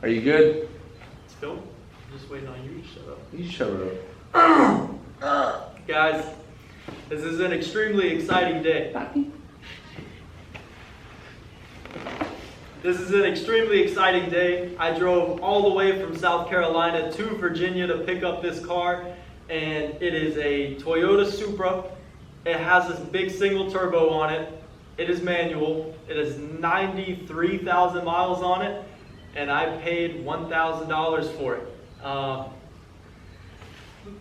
Are you good? Let's go. I'm just waiting on you to shut up. You shut up. Guys, this is an extremely exciting day. This is an extremely exciting day. I drove all the way from South Carolina to Virginia to pick up this car, and it is a Toyota Supra. It has this big single turbo on it. It is manual. It has 93,000 miles on it, and I paid $1,000 for it.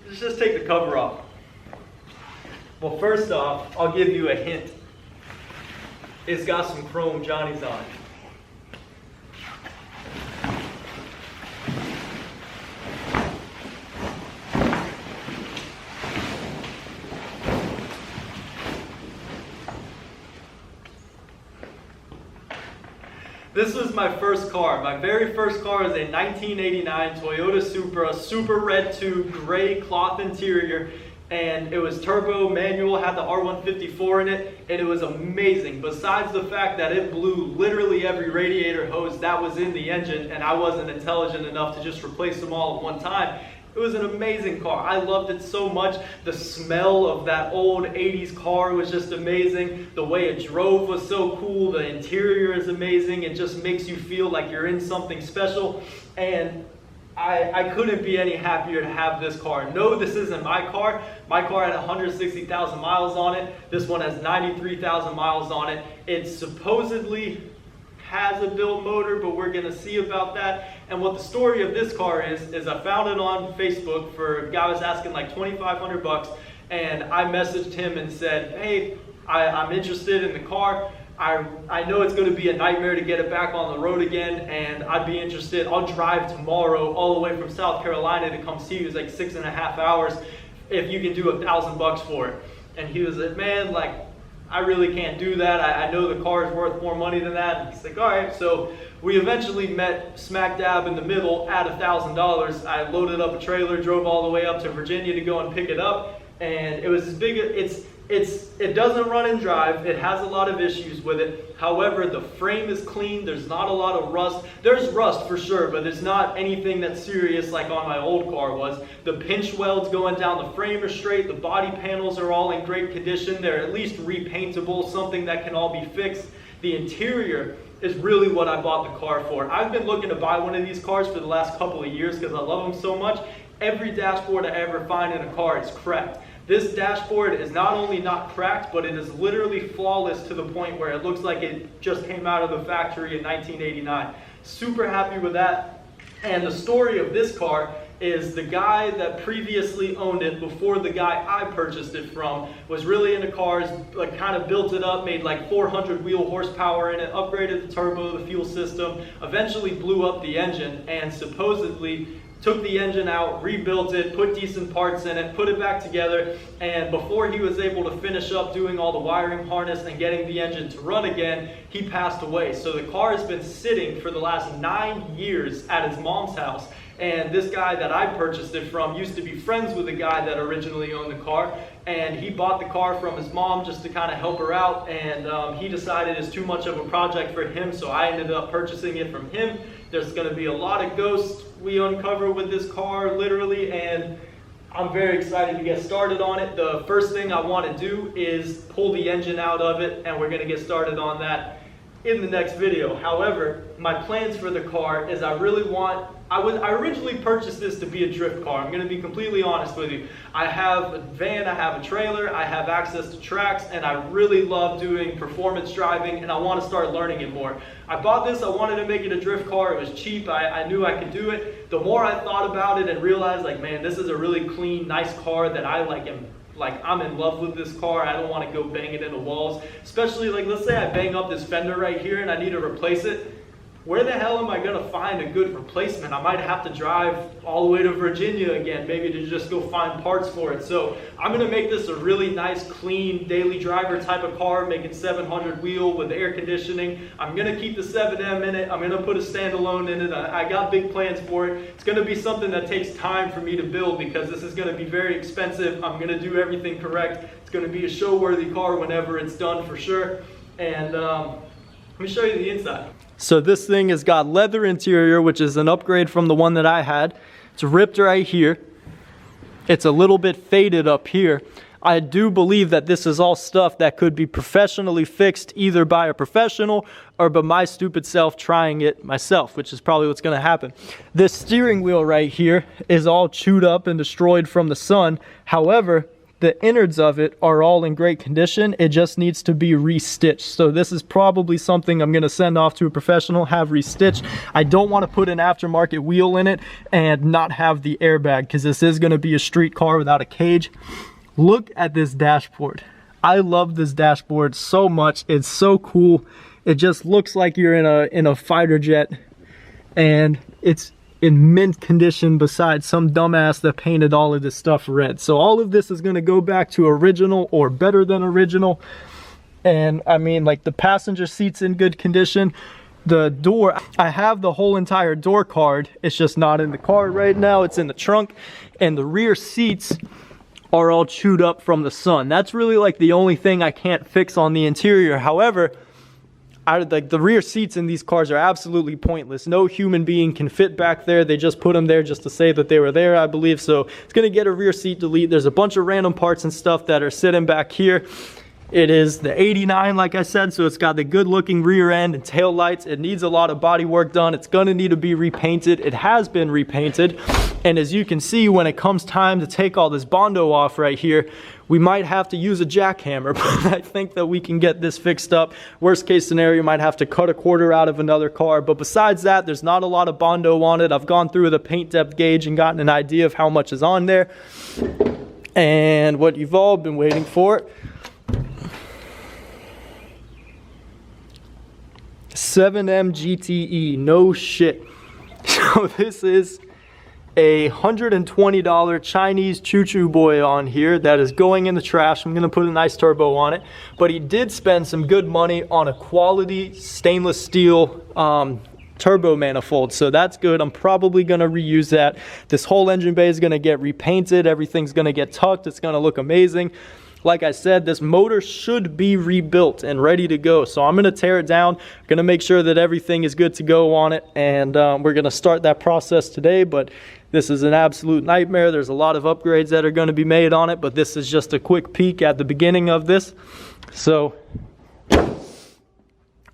Let's just take the cover off. Well, first off, I'll give you a hint. It's got some chrome Johnnies on it. This was my first car. My very first car was a 1989 Toyota Supra, super red tube, gray cloth interior, and it was turbo, manual, had the R154 in it, and it was amazing. Besides the fact that it blew literally every radiator hose that was in the engine, and I wasn't intelligent enough to just replace them all at one time. It was an amazing car. I loved it so much. The smell of that old 80s car was just amazing. The way it drove was so cool. The interior is amazing. It just makes you feel like you're in something special. And I couldn't be any happier to have this car. No, this isn't my car. My car had 160,000 miles on it. This one has 93,000 miles on it. It supposedly has a built motor, but we're gonna see about that. And what the story of this car is I found it on Facebook for a guy was asking like 2,500 bucks, and I messaged him and said, hey, I'm interested in the car. I know it's gonna be a nightmare to get it back on the road again, and I'd be interested. I'll drive tomorrow all the way from South Carolina to come see you. It's like 6.5 hours if you can do $1,000 for it. And he was like, man, like, I really can't do that. I know the car is worth more money than that. And he's like, all right. So we eventually met smack dab in the middle at $1,000. I loaded up a trailer, drove all the way up to Virginia to go and pick it up. And it was as big, it doesn't run and drive. It has a lot of issues with it. However, the frame is clean. There's not a lot of rust. There's rust for sure, but it's not anything that's serious like on my old car was. The pinch welds going down the frame are straight. The body panels are all in great condition. They're at least repaintable, something that can all be fixed. The interior is really what I bought the car for. I've been looking to buy one of these cars for the last couple of years because I love them so much. Every dashboard I ever find in a car is cracked. This dashboard is not only not cracked, but it is literally flawless to the point where it looks like it just came out of the factory in 1989. Super happy with that. And the story of this car is the guy that previously owned it before the guy I purchased it from was really into cars, like kind of built it up, made like 400 wheel horsepower in it, upgraded the turbo, the fuel system, eventually blew up the engine, and supposedly took the engine out, rebuilt it, put decent parts in it, put it back together, and before he was able to finish up doing all the wiring harness and getting the engine to run again, he passed away. So the car has been sitting for the last 9 years at his mom's house. And this guy that I purchased it from used to be friends with the guy that originally owned the car, and he bought the car from his mom just to kind of help her out, and he decided it's too much of a project for him, so I ended up purchasing it from him. There's going to be a lot of ghosts we uncover with this car, literally, and I'm very excited to get started on it. The first thing I want to do is pull the engine out of it, and we're going to get started on that in the next video. However, my plans for the car is I originally purchased this to be a drift car. I'm going to be completely honest with you. I have a van, I have a trailer, I have access to tracks, and I really love doing performance driving, and I want to start learning it more. I bought this, I wanted to make it a drift car. It was cheap, I knew I could do it. The more I thought about it and realized, like, man, this is a really clean, nice car that I I'm in love with this car. I don't want to go bang it into walls. Especially, like, let's say I bang up this fender right here and I need to replace it. Where the hell am I going to find a good replacement? I might have to drive all the way to Virginia again, maybe to just go find parts for it. So I'm going to make this a really nice, clean, daily driver type of car, make it 700 wheel with air conditioning. I'm going to keep the 7M in it. I'm going to put a standalone in it. I got big plans for it. It's going to be something that takes time for me to build because this is going to be very expensive. I'm going to do everything correct. It's going to be a show-worthy car whenever it's done for sure. And let me show you the inside. So this thing has got leather interior, which is an upgrade from the one that I had. It's ripped right here. It's a little bit faded up here. I do believe that this is all stuff that could be professionally fixed either by a professional or by my stupid self trying it myself, which is probably what's gonna happen. This steering wheel right here is all chewed up and destroyed from the sun. However, the innards of it are all in great condition. It just needs to be restitched. So this is probably something I'm gonna send off to a professional, have restitched. I don't wanna put an aftermarket wheel in it and not have the airbag, because this is gonna be a street car without a cage. Look at this dashboard. I love this dashboard so much. It's so cool. It just looks like you're in a fighter jet, and it's in mint condition besides some dumbass that painted all of this stuff red. So all of this is going to go back to original or better than original. And I mean, like, the passenger seat's in good condition. The door, I have the whole entire door card. It's just not in the car right now. It's in the trunk. And the rear seats are all chewed up from the sun. That's really like the only thing I can't fix on the interior. However, like, the rear seats in these cars are absolutely pointless. No human being can fit back there. They just put them there just to say that they were there, I believe. So it's gonna get a rear seat delete. There's a bunch of random parts and stuff that are sitting back here. It is the 89, like I said, so it's got the good looking rear end and tail lights. It needs a lot of body work done. It's gonna need to be repainted. It has been repainted. And as you can see, when it comes time to take all this Bondo off right here, we might have to use a jackhammer, but I think that we can get this fixed up. Worst case scenario, might have to cut a quarter out of another car. But besides that, there's not a lot of Bondo on it. I've gone through the paint depth gauge and gotten an idea of how much is on there. And what you've all been waiting for, 7M GTE, no shit. So this is a $120 Chinese choo-choo boy on here that is going in the trash. I'm gonna put a nice turbo on it, but he did spend some good money on a quality stainless steel turbo manifold, so that's good. I'm probably gonna reuse that. This whole engine bay is gonna get repainted. Everything's gonna get tucked. It's gonna look amazing. Like I said, this motor should be rebuilt and ready to go. So I'm gonna tear it down, gonna make sure that everything is good to go on it, and we're gonna start that process today. But this is an absolute nightmare. There's a lot of upgrades that are gonna be made on it, but this is just a quick peek at the beginning of this. So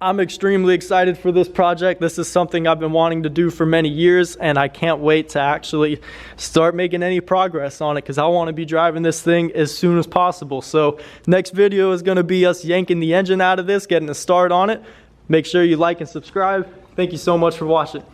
I'm extremely excited for this project. This is something I've been wanting to do for many years, and I can't wait to actually start making any progress on it, because I want to be driving this thing as soon as possible. So next video is going to be us yanking the engine out of this, getting a start on it. Make sure you like and subscribe. Thank you so much for watching.